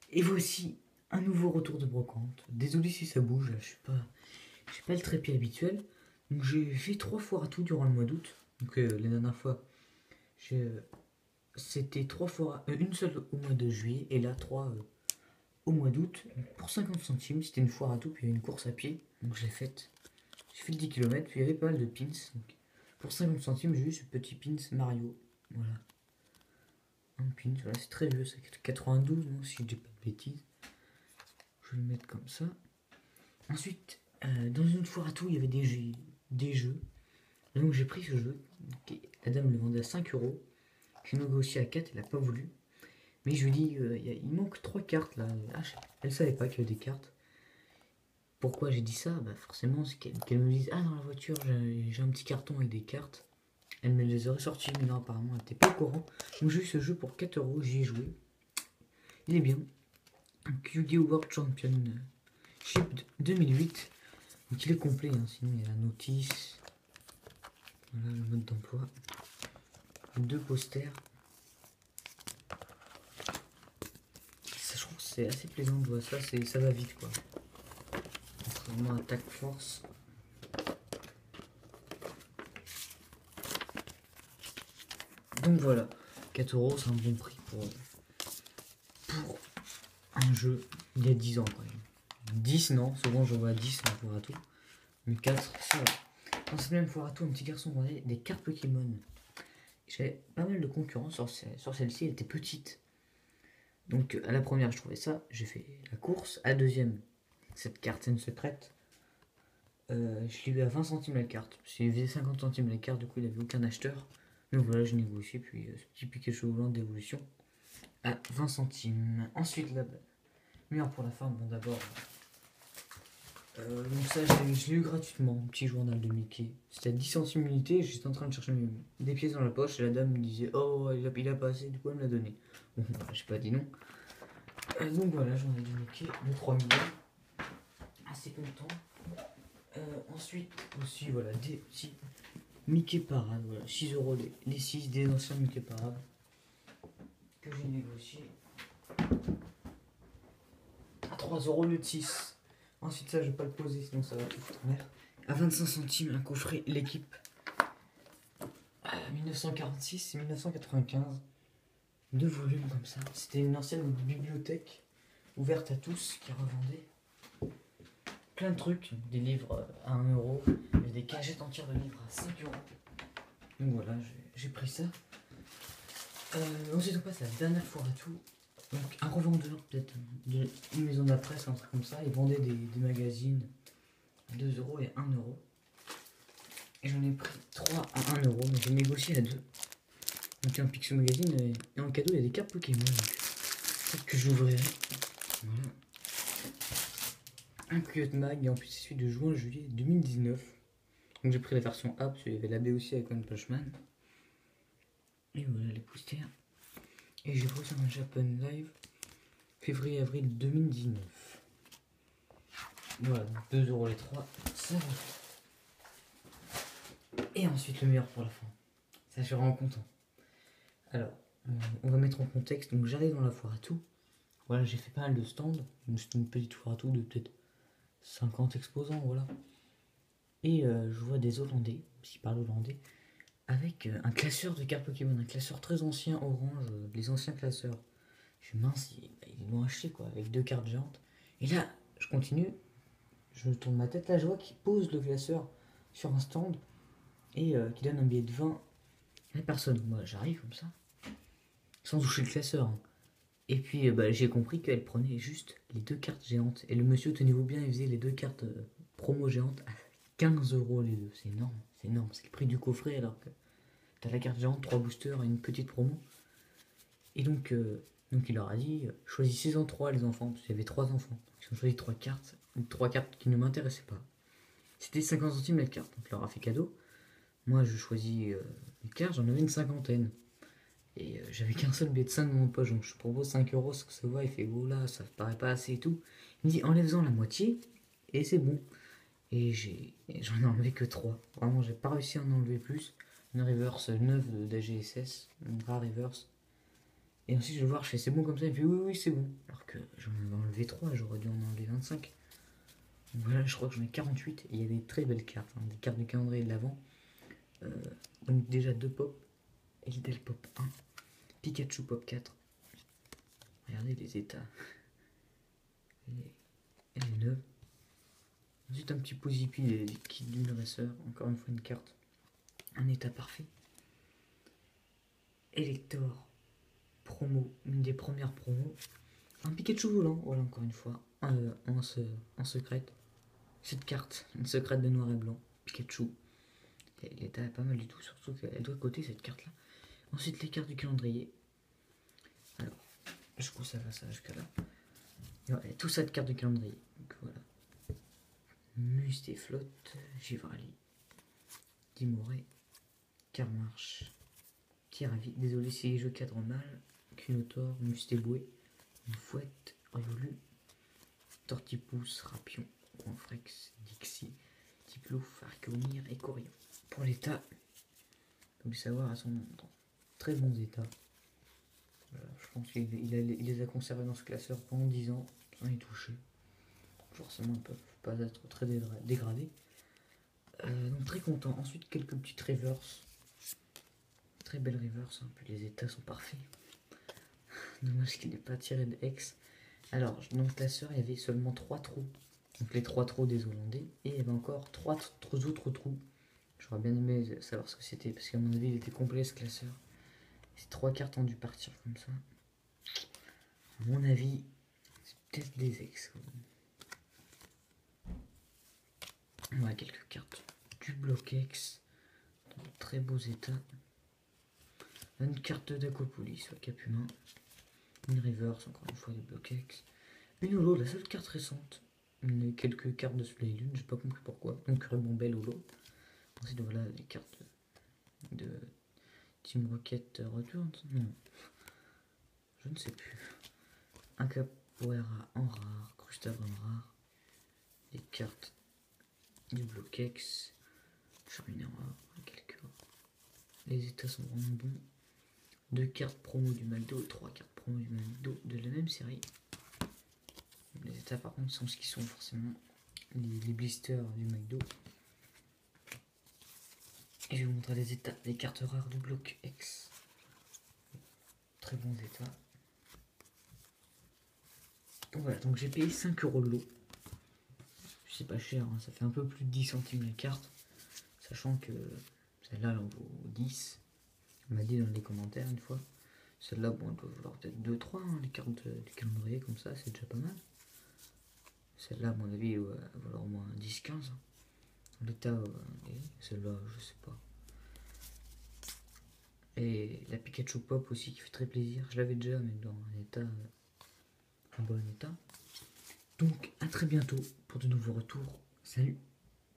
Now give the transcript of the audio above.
Et voici un nouveau retour de brocante. Désolé si ça bouge, là, j'ai pas le trépied habituel. Donc j'ai fait 3 foires à tout durant le mois d'août. Donc la dernière fois, c'était 3 fois, une seule au mois de juillet et là 3 au mois d'août. Pour 50 centimes, c'était une foire à tout, puis il y a une course à pied. Donc j'ai fait 10 km, puis il y avait pas mal de pins. Donc, pour 50 centimes, j'ai eu ce petit pins Mario. Voilà, un pins, voilà, c'est très vieux, c'est 92, non, si je dis pas de bêtises. Je vais le mettre comme ça. Ensuite, dans une foire à tout, il y avait des jeux. Et donc j'ai pris ce jeu. La dame le vendait à 5 euros. J'ai négocié à 4, elle n'a pas voulu. Mais je lui dis, il manque 3 cartes là. Ah, elle savait pas qu'il y avait des cartes. Pourquoi j'ai dit ça? Bah forcément, c'est qu'elle me dise, ah dans la voiture, j'ai un petit carton avec des cartes. Elle me les aurait sorties, mais non, apparemment, elle n'était pas au courant. Donc j'ai eu ce jeu pour 4 euros, j'y ai joué. Il est bien. Yu-Gi-Oh! World Championship 2008. Donc il est complet, hein, sinon il y a la notice. Voilà le mode d'emploi. 2 posters. Ça, je trouve que c'est assez plaisant de jouer à ça, ça va vite quoi. Contrairement à Attack Force. Donc voilà, 4 euros c'est un bon prix pour un jeu il y a 10 ans quand même. 10 non, souvent je vois à 10 en foire à tout. Mais 4 ça va. Dans cette même foire à tout, un petit garçon vendait des cartes Pokémon. J'avais pas mal de concurrence sur celle-ci, elle était petite. Donc à la première je trouvais ça, j'ai fait la course. À la deuxième, cette carte c'est une secrète. Je l'ai eu à 20 centimes la carte. Parce qu'il faisait 50 centimes la carte, du coup il avait aucun acheteur. Donc voilà, je négocie, puis ce petit Pikachu volant d'évolution à 20 centimes. Ensuite, là, meilleur pour la fin, bon d'abord. Donc ça, je l'ai eu gratuitement, un petit journal de Mickey. C'était à 10 centimes l'unité, j'étais en train de chercher des pièces dans la poche et la dame me disait oh il a pas assez, du coup elle me l'a donné. Bon, j'ai pas dit non. Donc voilà, journal de Mickey de 3 millions. Assez content. Ensuite aussi voilà des petits Mickey Parade, voilà, 6 euros les 6 des anciens Mickey Parade que j'ai négocié à 3 euros le 6. Ensuite ça je vais pas le poser sinon ça va tout foutre en l'air. À 25 centimes un coffret l'équipe 1946 et 1995. 2 volumes comme ça. C'était une ancienne bibliothèque ouverte à tous qui revendait plein de trucs, des livres à 1 euro, et des cagettes entières de livres à 5 euros. Donc voilà, j'ai pris ça. Ensuite on passe à la dernière foire à tout. Donc un revendeur peut-être d'une maison de la presse, un truc comme ça, il vendait des magazines à 2 euros et 1 euro. Et j'en ai pris 3 à 1 euro, donc j'ai négocié à 2. Donc un Picsou Magazine et en cadeau il y a des cartes Pokémon. Peut-être que j'ouvrirai. Voilà. Un Coyote Mag et en plus c'est celui de juin-juillet 2019. Donc j'ai pris la version A parce qu'il y avait la B aussi avec One Punch Man. Et voilà les posters. Et j'ai pris ça en Japan Live février-avril 2019. Voilà, 2 euros les 3, ça va. Et ensuite le meilleur pour la fin. Ça je suis vraiment content. Alors, on va mettre en contexte. Donc j'arrive dans la foire à tout. Voilà, j'ai fait pas mal de stands. C'est une petite foire à tout de peut-être 50 exposants, voilà. Et je vois des Hollandais, qui parlent hollandais, avec un classeur de cartes Pokémon, un classeur très ancien, orange, les anciens classeurs. Je me mince, ils l'ont acheté quoi, avec 2 cartes géantes. Et là, je continue, je tourne ma tête, là je vois qu'il pose le classeur sur un stand et qui donne un billet de 20 à la personne. Moi j'arrive comme ça, sans toucher le classeur. Hein. Et puis j'ai compris qu'elle prenait juste les 2 cartes géantes. Et le monsieur, tenez-vous bien, il faisait les 2 cartes promo géantes à 15 euros les deux. C'est énorme, c'est énorme. C'est le prix du coffret alors que t'as la carte géante, 3 boosters et une petite promo. Et donc il leur a dit choisissez-en 3 les enfants, parce qu'il y avait 3 enfants. Ils ont choisi 3 cartes, 3 cartes qui ne m'intéressaient pas. C'était 50 centimes la carte, donc il leur a fait cadeau. Moi je choisis une carte, j'en avais une cinquantaine. Et j'avais qu'un seul billet de 5 dans mon poche, donc je propose 5 euros, ce que ça va. Il fait oh là, ça paraît pas assez et tout. Il me dit enlève-en la moitié et c'est bon. Et j'en ai enlevé que 3. Vraiment, j'ai pas réussi à en enlever plus. Une reverse neuve d'AGSS, une rare reverse. Et ensuite je vais voir, je fais c'est bon comme ça, il me fait oui c'est bon. Alors que j'en avais enlevé 3, j'aurais dû en enlever 25. Donc voilà, je crois que j'en ai 48 et il y a des très belles cartes, hein, des cartes de calendrier de l'avant. Donc déjà 2 pop, Eldel pop 1, Pikachu pop 4. Regardez les états. Elle est neuve. Ensuite un petit Posipi des kits du dresseur, encore une fois une carte. Un état parfait. Elector promo, une des premières promos. Un Pikachu volant, voilà encore une fois, en secrète. Cette carte, une secrète de noir et blanc, Pikachu. L'état est pas mal du tout, surtout qu'elle doit coter cette carte là. Ensuite les cartes du calendrier. Alors, je trouve ça va ça jusqu'à là. Et tout ça de cartes de calendrier. Donc voilà. Mustéflotte, Givrali, Dimoré, Carmarche, Tiravi. Désolé si je cadre mal. Cunotor, Mustéboué, une fouette, Riolu, Tortipousse, Rapion, Coinfrex, Dixie, Tiplouf, Arcomir et Corian. Pour l'état, comme le savoir, elles sont dans très bons états. Voilà, je pense qu'il les a conservés dans ce classeur pendant 10 ans, sans y toucher. Forcément, ils ne peuvent pas être très dégradés. Donc très content. Ensuite, quelques petites reverse. Très belle reverse, hein. Puis les états sont parfaits. Dommage qu'il n'ait pas tiré de X. Alors, dans le classeur, il y avait seulement 3 trous. Donc les 3 trous des Hollandais. Et il y avait encore 3 autres trous. J'aurais bien aimé savoir ce que c'était. Parce qu'à mon avis, il était complet ce classeur. Ces 3 cartes ont dû partir comme ça. À mon avis, c'est peut-être des X. Voilà quelques cartes du bloc X. Dans de très beaux états. Une carte d'Aquapolis, soit Capumin. Une reverse, encore une fois, du bloc X. Une holo, la seule carte récente. Quelques cartes de Soleil et Lune, j'ai pas compris pourquoi. Donc Rebondel holo. Ensuite voilà les cartes de Team Rocket Return. Non, je ne sais plus. Un Capoeira en rare, Crustave en rare. Des cartes du bloc X. Charminer en rare, quelques. Les états sont vraiment bons. 2 cartes promo du Maldo et 3 cartes promo du Maldo de la même série. Les états par contre sont ce qu'ils sont forcément. Les blisters du McDo. Et je vais vous montrer les états des cartes rares du bloc X. Très bons états. Voilà, donc j'ai payé 5 € le lot. C'est pas cher, hein, ça fait un peu plus de 10 centimes la carte. Sachant que celle-là, elle en vaut 10. On m'a dit dans les commentaires une fois. Celle-là, bon, elle doit valoir peut-être 2-3, hein, les cartes du calendrier comme ça, c'est déjà pas mal. Celle-là, à mon avis, elle va valoir au moins 10-15. L'état, celle-là, je sais pas. Et la Pikachu Pop aussi qui fait très plaisir. Je l'avais déjà, mais dans un état, un bon état. Donc, à très bientôt pour de nouveaux retours. Salut!